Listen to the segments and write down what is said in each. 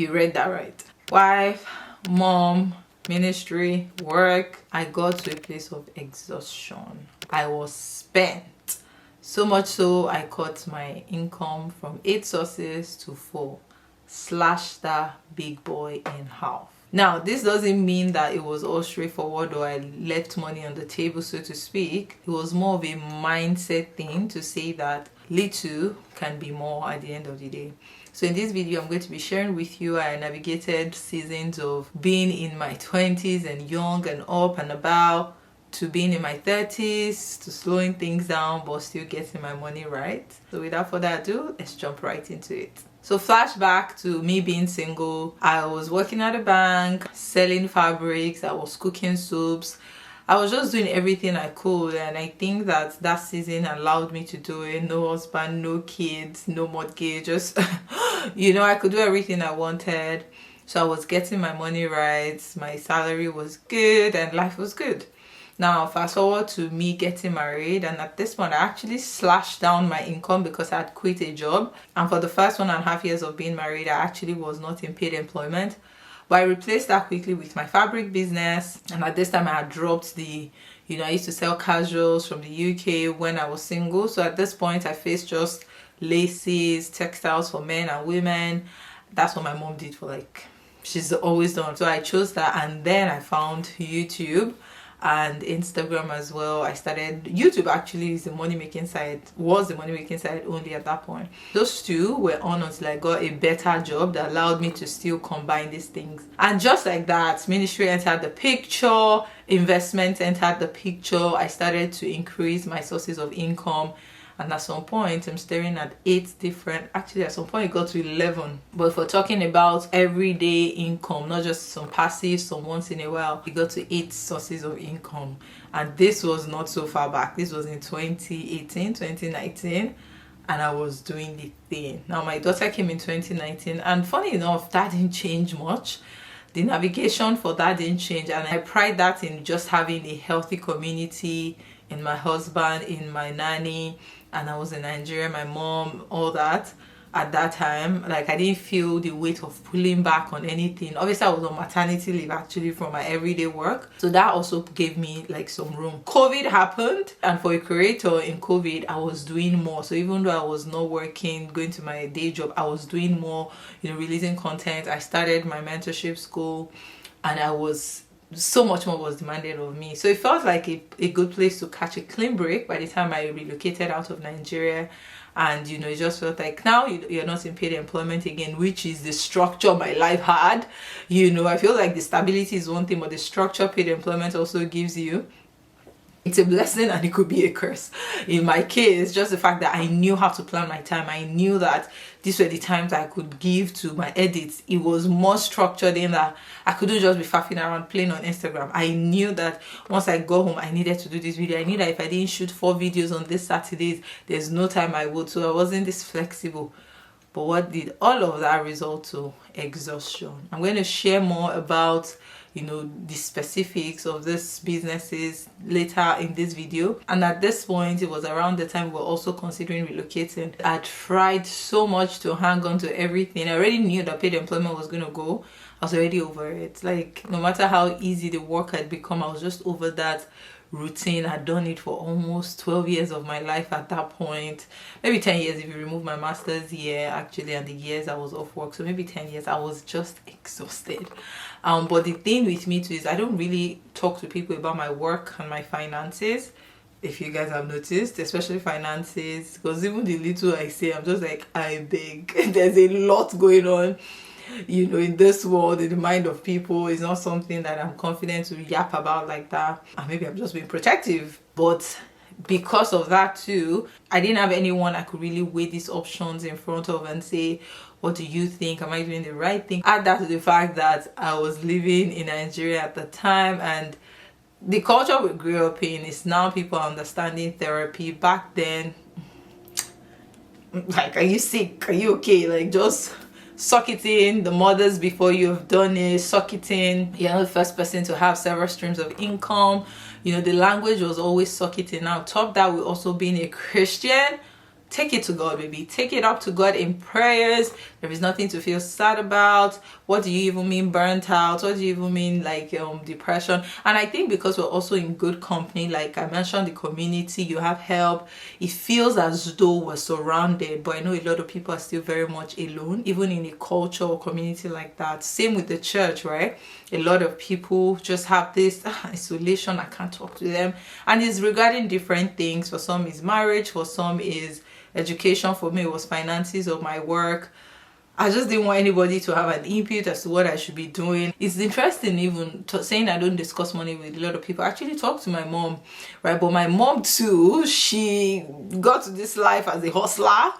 You read that right. Wife, mom, ministry, work. I got to a place of exhaustion. I was spent. So much so I cut my income from 8 sources to 4. Slashed that big boy in half. Now, this doesn't mean that it was all straightforward or I left money on the table, so to speak. It was more of a mindset thing to say that little can be more at the end of the day. So in this video, I'm going to be sharing with you I navigated seasons of being in my 20s and young and up and about, to being in my 30s, to slowing things down but still getting my money right. So without further ado, let's jump right into it. So flashback to me being single. I was working at a bank, selling fabrics, I was cooking soups. I was just doing everything I could, and I think that that season allowed me to do it. No husband, no kids, no mortgage, just I could do everything I wanted. So I was getting my money right, my salary was good, and life was good. Now fast forward to me getting married, and at this point I actually slashed down my income because I had quit a job, and for the first 1.5 years of being married I actually was not in paid employment. But I replaced that quickly with my fabric business, and at this time I had dropped I used to sell casuals from the UK when I was single. So at this point I faced just laces, textiles for men and women. That's what my mom did she's always done. So I chose that, and then I found YouTube and Instagram as well. I started YouTube. Actually is the money making side, was the money making side only at that point. Those two were on until I got a better job that allowed me to still combine these things. And just like that, ministry entered the picture, investment entered the picture. I started to increase my sources of income, and at some point I'm staring at 8 different, actually at some point it got to 11. But if we're talking about everyday income, not just some passive, some once in a while, it got to 8 sources of income. And this was not so far back. This was in 2018, 2019, and I was doing the thing. Now my daughter came in 2019, and funny enough, that didn't change much. The navigation for that didn't change, and I pride that in just having a healthy community, in my husband, in my nanny, and I was in Nigeria, my mom, all that. At that time, I didn't feel the weight of pulling back on anything. Obviously I was on maternity leave actually from my everyday work, so that also gave me some room. COVID happened, and for a creator in COVID I was doing more. So even though I was not working, going to my day job, I was doing more, releasing content. I started my mentorship school, and I was so much more was demanded of me. So it felt like a good place to catch a clean break by the time I relocated out of Nigeria. And it just felt like now you're not in paid employment again, which is the structure my life had. I feel like the stability is one thing, but the structure paid employment also gives you, it's a blessing and it could be a curse. In my case, just the fact that I knew how to plan my time, I knew that these were the times I could give to my edits. It was more structured in that I couldn't just be faffing around playing on Instagram. I knew that once I got home I needed to do this video. I knew that if I didn't shoot 4 videos on this Saturdays, there's no time I would. So I wasn't this flexible. But what did all of that result to? Exhaustion. I'm going to share more about the specifics of these businesses later in this video. And at this point, it was around the time we were also considering relocating. I tried so much to hang on to everything. I already knew that paid employment was going to go. I was already over it. No matter how easy the work had become, I was just over that routine. I'd done it for almost 12 years of my life at that point. Maybe 10 years if you remove my master's year actually, and the years I was off work. So maybe 10 years. I was just exhausted. But the thing with me too is I don't really talk to people about my work and my finances, if you guys have noticed, especially finances, because even the little I say, I'm just like, I beg. There's a lot going on in this world, in the mind of people. It's not something that I'm confident to yap about like that, and maybe I'm just being protective. But because of that too, I didn't have anyone I could really weigh these options in front of and say, what do you think? Am I doing the right thing? Add that to the fact that I was living in Nigeria at the time, and the culture we grew up in is now people are understanding therapy. Back then, are you sick? Are you okay? Just suck it in. The mothers before you have done it, suck it in. You're not the first person to have several streams of income. The language was always suck it in. Now top that with also being a Christian, take it to God, baby. Take it up to God in prayers. There is nothing to feel sad about. What do you even mean burnt out? What do you even mean like depression? And I think because we're also in good company, like I mentioned, the community, you have help. It feels as though we're surrounded, but I know a lot of people are still very much alone, even in a culture or community like that. Same with the church, right? A lot of people just have this isolation. I can't talk to them, and it's regarding different things. For some is marriage, for some is education, for me it was finances of my work. I just didn't want anybody to have an input as to what I should be doing. It's interesting even saying I don't discuss money with a lot of people. I actually talk to my mom, right? But my mom too, she got to this life as a hustler.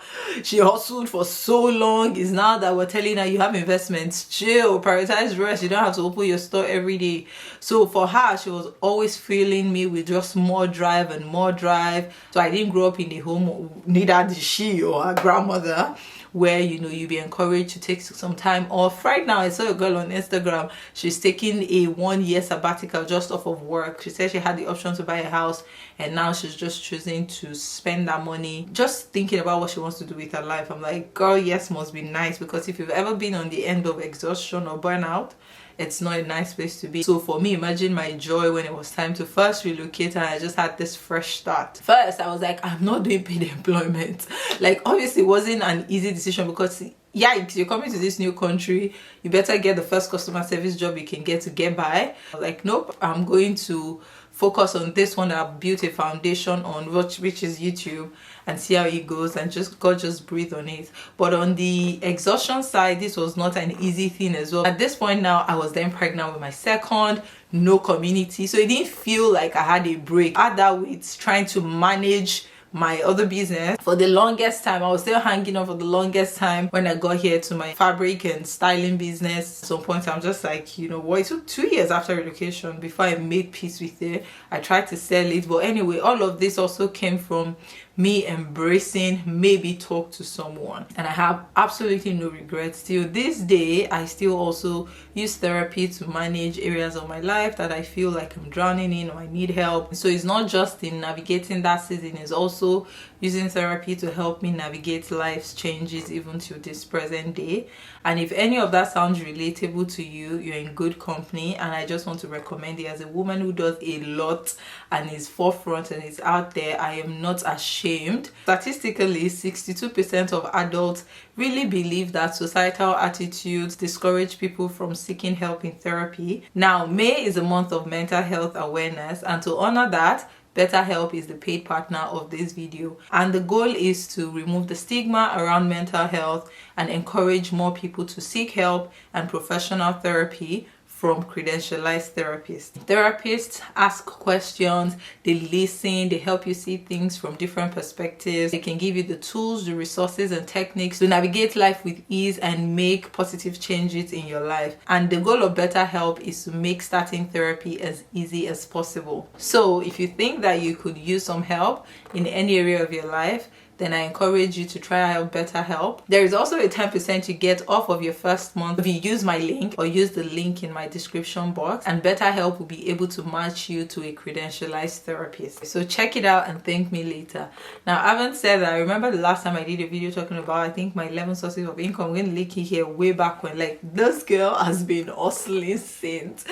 She hustled for so long. It's now that we're telling her you have investments, chill, prioritize rest. You don't have to open your store every day. So for her, she was always filling me with just more drive and more drive. So I didn't grow up in the home, neither did she or her grandmother, where you be encouraged to take some time off. Right now I saw a girl on Instagram, she's taking a 1-year sabbatical just off of work. She said she had the option to buy a house, and now she's just choosing to spend that money just thinking about what she wants to do with her life. I'm like, girl, yes, must be nice, because if you've ever been on the end of exhaustion or burnout, it's not a nice place to be. So for me, imagine my joy when it was time to first relocate and I just had this fresh start. First, I was like, I'm not doing paid employment. Like, obviously it wasn't an easy decision, because yikes, you're coming to this new country, you better get the first customer service job you can get to get by. I was like, nope, I'm going to focus on this one that I've built a foundation on, which is YouTube, and see how it goes, and God just breathe on it. But on the exhaustion side, this was not an easy thing as well. At this point now, I was then pregnant with my second, no community, so it didn't feel like I had a break. Add that with trying to manage my other business. For the longest time, I was still hanging on for the longest time when I got here to my fabric and styling business. At some point I'm just like, you know what, it took 2 years after relocation before I made peace with it. I tried to sell it, but anyway, all of this also came from me embracing maybe talk to someone, and I have absolutely no regrets. Till this day, I still also use therapy to manage areas of my life that I feel like I'm drowning in or I need help. So it's not just in navigating that season, it's also using therapy to help me navigate life's changes even to this present day. And if any of that sounds relatable to you, you're in good company, and I just want to recommend it. As a woman who does a lot and is forefront and is out there, I am not ashamed. Statistically, 62% of adults really believe that societal attitudes discourage people from seeking help in therapy. Now, May is a month of mental health awareness, and to honor that, BetterHelp is the paid partner of this video, and the goal is to remove the stigma around mental health and encourage more people to seek help and professional therapy from credentialized therapists. Therapists ask questions, they listen, they help you see things from different perspectives. They can give you the tools, the resources and techniques to navigate life with ease and make positive changes in your life. And the goal of BetterHelp is to make starting therapy as easy as possible. So if you think that you could use some help in any area of your life, then I encourage you to try out BetterHelp. There is also a 10% you get off of your first month if you use my link or use the link in my description box, and BetterHelp will be able to match you to a credentialized therapist. So check it out and thank me later. Now, I haven't said that. I remember the last time I did a video talking about, I think, my 11 sources of income. I'm going to link it here way back when. Like, this girl has been hustling since.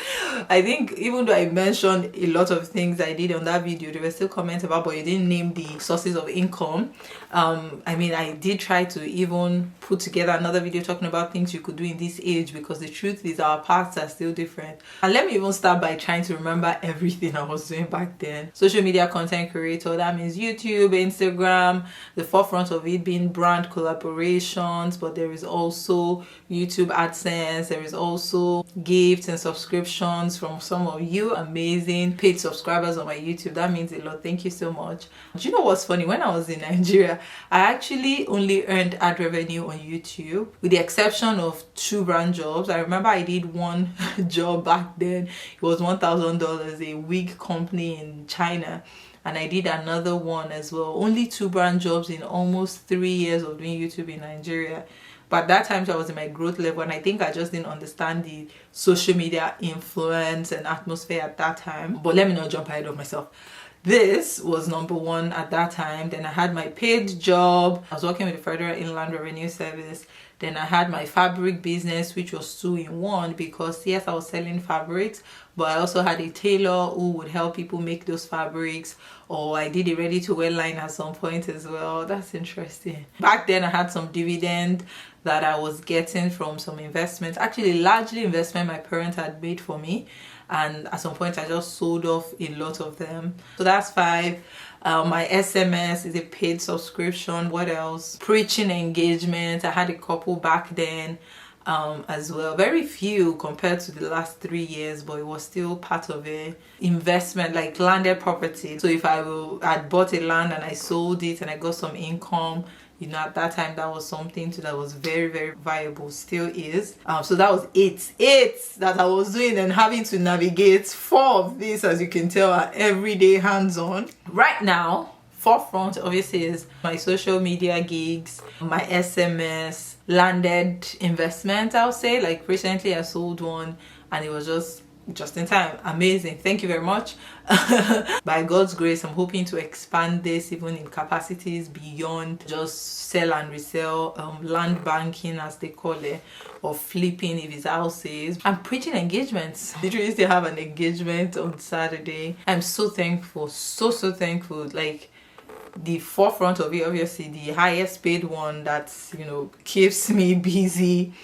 I think even though I mentioned a lot of things I did on that video, there were still comments about, but you didn't name the sources of income. I mean, I did try to even put together another video talking about things you could do in this age, because the truth is our paths are still different. And let me even start by trying to remember everything I was doing back then. Social media content creator, that means YouTube, Instagram, the forefront of it being brand collaborations, but there is also YouTube AdSense, there is also gifts and subscriptions from some of you amazing paid subscribers on my YouTube. That means a lot. Thank you so much. Do you know what's funny? When I was in Nigeria, I actually only earned ad revenue on YouTube, with the exception of 2 brand jobs. I remember I did one job back then. It was $1,000, a wig company in China. And I did another one as well. Only 2 brand jobs in almost 3 years of doing YouTube in Nigeria. But at that time, I was in my growth level, and I think I just didn't understand the social media influence and atmosphere at that time. But let me not jump ahead of myself. This was number one at that time. Then I had my paid job. I was working with the Federal Inland Revenue Service. Then I had my fabric business, which was 2 in 1, because yes, I was selling fabrics, but I also had a tailor who would help people make those fabrics, or I did a ready to wear line at some point as well. That's interesting. Back then I had some dividend that I was getting from some investments, actually largely investment my parents had made for me, and at some point I just sold off a lot of them. So that's 5. My SMS is a paid subscription. What else? Preaching engagement. I had a couple back then as well. Very few compared to the last 3 years, but it was still part of a investment, like landed property. So if I'd bought a land and I sold it and I got some income, you know, at that time that was something that was very, very viable, still is. So that was eight that I was doing, and having to navigate 4 of these, as you can tell, are everyday hands-on. Right now, forefront obviously is my social media gigs, my SMS, landed investment, I'll say. Like recently I sold one and it was just in time. Amazing. Thank you very much. By God's grace, I'm hoping to expand this even in capacities beyond just sell and resell, land banking as they call it, or flipping if it's houses. I'm preaching engagements. Literally still have an engagement on Saturday. I'm so thankful, so thankful. Like the forefront of it, obviously the highest paid one that, you know, keeps me busy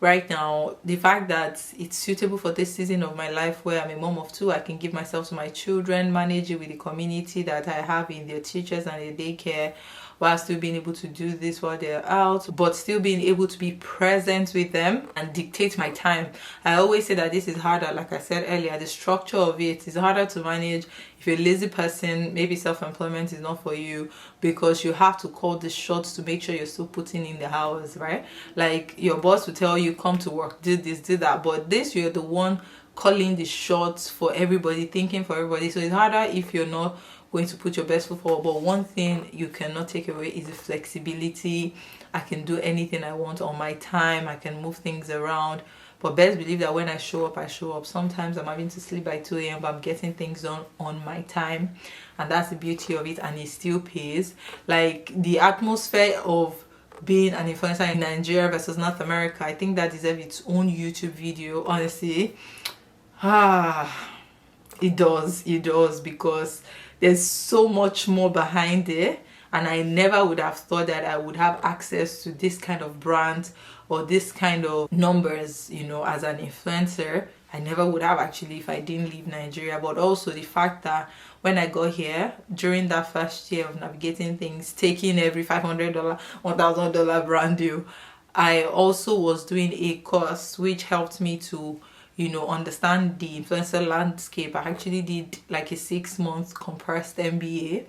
right now, the fact that it's suitable for this season of my life where I'm a mom of 2, I can give myself to my children, manage it with the community that I have in their teachers and their daycare, while still being able to do this while they're out, but still being able to be present with them and dictate my time. I always say that this is harder. Like I said earlier, the structure of it is harder to manage. If you're a lazy person, maybe self-employment is not for you, because you have to call the shots to make sure you're still putting in the hours, right? Like your boss will tell you, come to work, do this, do that, but this, you're the one calling the shots for everybody, thinking for everybody. So it's harder if you're not going to put your best foot forward. But one thing you cannot take away is the flexibility. I can do anything I want on my time. I can move things around. But best believe that when I show up, I show up. Sometimes I'm having to sleep by 2 a.m. but I'm getting things done on my time, and that's the beauty of it, and it still pays. Like the atmosphere of being an influencer in Nigeria versus North America, I think that deserves its own YouTube video, honestly. It does, because there's so much more behind it, and I never would have thought that I would have access to this kind of brand or this kind of numbers, you know, as an influencer. I never would have, actually, if I didn't leave Nigeria. But also the fact that when I got here, during that first year of navigating things, taking every $500, $1,000 brand deal, I also was doing a course which helped me to, you know, understand the influencer landscape. I actually did like a 6-month compressed MBA.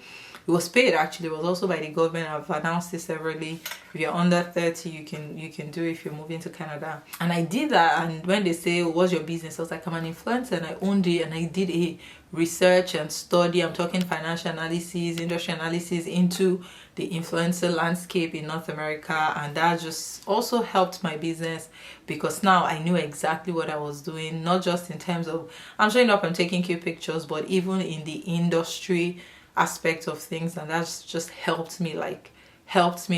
It was paid, actually. It was also by the government. I've announced this severally. If you're under 30, you can do it if you're moving to Canada. And I did that, and when they say, what's your business? I was like, I'm an influencer, and I owned it, and I did a research and study. I'm talking financial analysis, industry analysis into the influencer landscape in North America, and that just also helped my business, because now I knew exactly what I was doing, not just in terms of I'm showing up and taking cute pictures, but even in the industry aspect of things, and that's just helped me.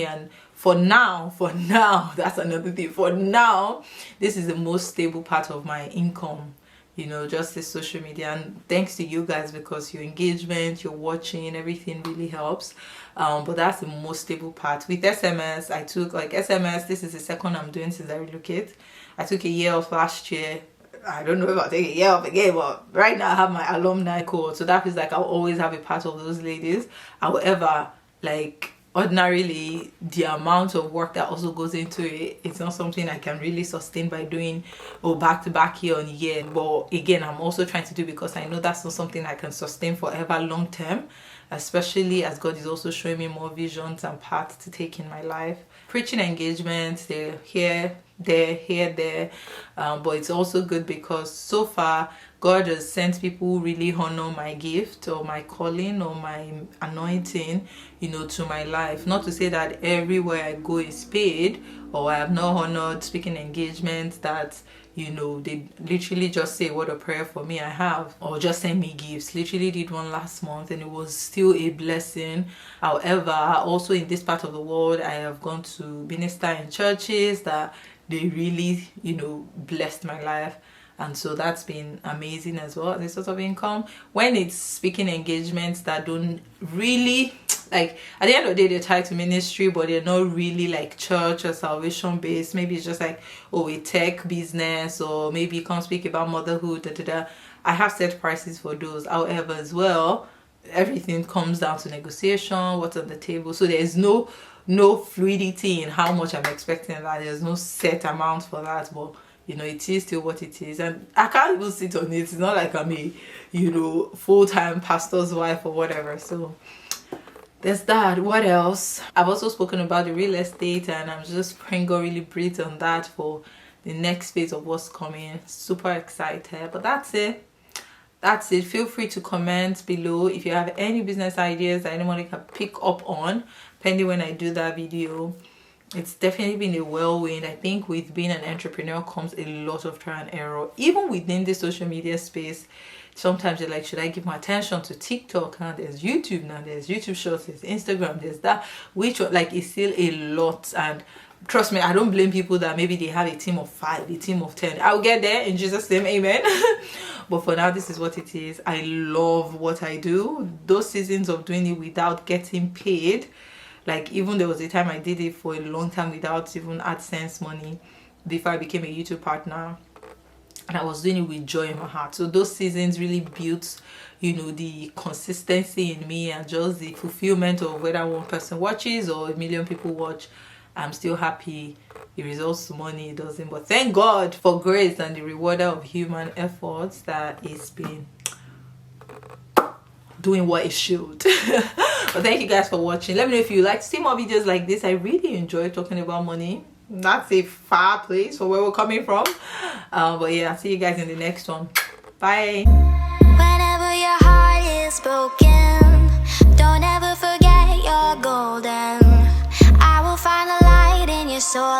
And for now, that's another thing. For now, this is the most stable part of my income, you know, just this social media. And thanks to you guys, because your engagement, your watching, everything really helps. But that's the most stable part. With SMS, I took SMS, this is the second I'm doing since I relocate. I took a year off last year. I don't know if I'll take a year off again, but right now I have my alumni cohort, so that feels like I'll always have a part of those ladies. However, like ordinarily, the amount of work that also goes into it, it's not something I can really sustain by doing back to back, year on year. But again, I'm also trying to do, because I know that's not something I can sustain forever long term, especially as God is also showing me more visions and paths to take in my life. Preaching engagements, they're here, there, but it's also good because so far God has sent people who really honor my gift or my calling or my anointing, you know, to my life. Not to say that everywhere I go is paid, or I have not honored speaking engagements that, you know, they literally just say what a prayer for me I have, or just send me gifts. Literally did one last month and it was still a blessing. However, also in this part of the world, I have gone to minister in churches that they really, you know, blessed my life. And so that's been amazing as well, this sort of income. When it's speaking engagements that don't really, like, at the end of the day, they're tied to ministry, but they're not really like church or salvation based. Maybe it's just like, oh, a tech business, or maybe you can't speak about motherhood, da, da, da. I have set prices for those. However, as well, everything comes down to negotiation, what's on the table. So there's no fluidity in how much I'm expecting that. There's no set amount for that, but you know, it is still what it is, and I can't even sit on it. It's not like I'm a, you know, full-time pastor's wife or whatever. So there's that. What else? I've also spoken about the real estate, and I'm just praying God really breathe on that for the next phase of what's coming. Super excited. But that's it. That's it. Feel free to comment below if you have any business ideas that anyone can pick up on, pending when I do that video. It's definitely been a whirlwind. I think with being an entrepreneur comes a lot of trial and error. Even within the social media space, sometimes you're like, should I give my attention to TikTok? Now there's YouTube, now there's YouTube Shorts, there's Instagram, there's that. Which, like, is still a lot. And trust me, I don't blame people that maybe they have a team of 5, a team of 10. I'll get there in Jesus' name, amen. But for now, this is what it is. I love what I do. Those seasons of doing it without getting paid, like, even there was a time I did it for a long time without even AdSense money before I became a YouTube partner, and I was doing it with joy in my heart. So those seasons really built, you know, the consistency in me, and just the fulfillment of whether one person watches or a million people watch. I'm still happy. It results to money, it doesn't. But thank God for grace and the rewarder of human efforts that it's been doing what it should. But thank you guys for watching. Let me know if you like to see more videos like this. I really enjoy talking about money. That's a far place for where we're coming from. But yeah, I'll see you guys in the next one. Bye. Whenever your heart is broken, don't ever forget you're golden. I will find a light in your soul.